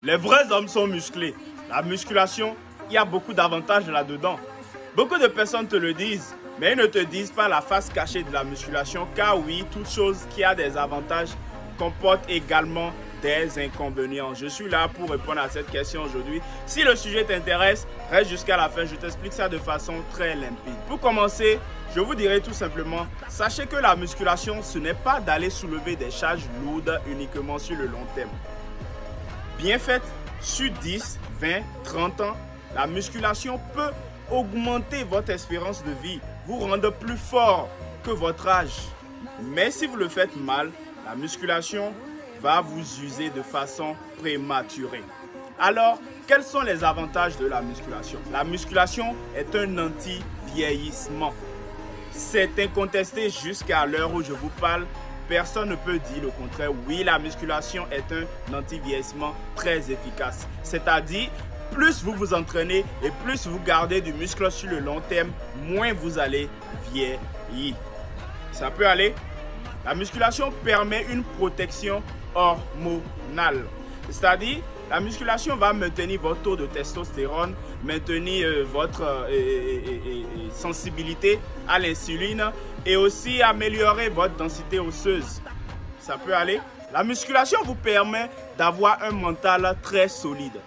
Les vrais hommes sont musclés. La musculation, il y a beaucoup d'avantages là-dedans. Beaucoup de personnes te le disent, mais ils ne te disent pas la face cachée de la musculation, car oui, toute chose qui a des avantages comporte également des inconvénients. Je suis là pour répondre à cette question aujourd'hui. Si le sujet t'intéresse, reste jusqu'à la fin, je t'explique ça de façon très limpide. Pour commencer, je vous dirai tout simplement, sachez que la musculation, ce n'est pas d'aller soulever des charges lourdes uniquement sur le long terme. Bien faite, sur 10, 20, 30 ans, la musculation peut augmenter votre espérance de vie, vous rendre plus fort que votre âge. Mais si vous le faites mal, la musculation va vous user de façon prématurée. Alors, quels sont les avantages de la musculation? La musculation est un anti-vieillissement. C'est incontesté jusqu'à l'heure où je vous parle. Personne ne peut dire le contraire. Oui, la musculation est un anti-vieillissement très efficace. C'est-à-dire, plus vous vous entraînez et plus vous gardez du muscle sur le long terme, moins vous allez vieillir. Ça peut aller. La musculation permet une protection hormonale. C'est-à-dire, la musculation va maintenir votre taux de testostérone, maintenir votre sensibilité à l'insuline et aussi améliorer votre densité osseuse. Ça peut aller. La musculation vous permet d'avoir un mental très solide.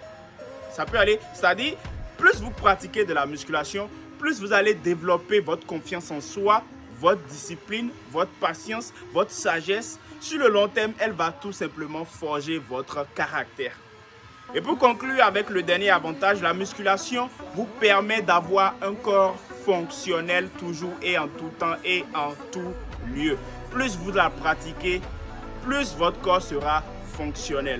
Ça peut aller. C'est-à-dire, plus vous pratiquez de la musculation, plus vous allez développer votre confiance en soi, votre discipline, votre patience, votre sagesse. Sur le long terme, elle va tout simplement forger votre caractère. Et pour conclure avec le dernier avantage, la musculation vous permet d'avoir un corps fonctionnel toujours et en tout temps et en tout lieu. Plus vous la pratiquez, plus votre corps sera fonctionnel.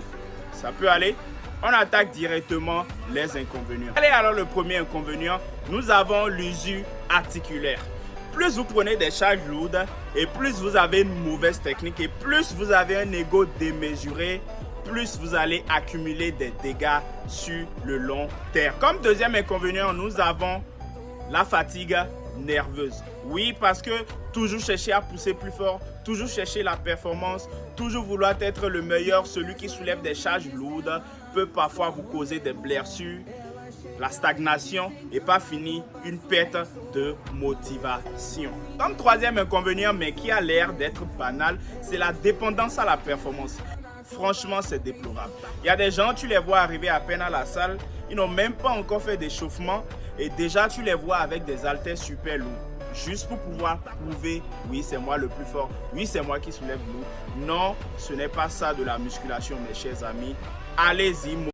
Ça peut aller. On attaque directement les inconvénients. Allez, alors le premier inconvénient, nous avons l'usure articulaire. Plus vous prenez des charges lourdes et plus vous avez une mauvaise technique et plus vous avez un ego démesuré, plus vous allez accumuler des dégâts sur le long terme. Comme deuxième inconvénient, nous avons la fatigue nerveuse. Oui, parce que toujours chercher à pousser plus fort, toujours chercher la performance, toujours vouloir être le meilleur, celui qui soulève des charges lourdes, peut parfois vous causer des blessures, la stagnation et pas fini, une perte de motivation. Comme troisième inconvénient, mais qui a l'air d'être banal, c'est la dépendance à la performance. Franchement, c'est déplorable. Il y a des gens, tu les vois arriver à peine à la salle, ils n'ont même pas encore fait d'échauffement et déjà tu les vois avec des haltères super lourds. Juste pour pouvoir prouver, oui, c'est moi le plus fort, oui, c'est moi qui soulève lourd. Non, ce n'est pas ça de la musculation, mes chers amis. Allez-y.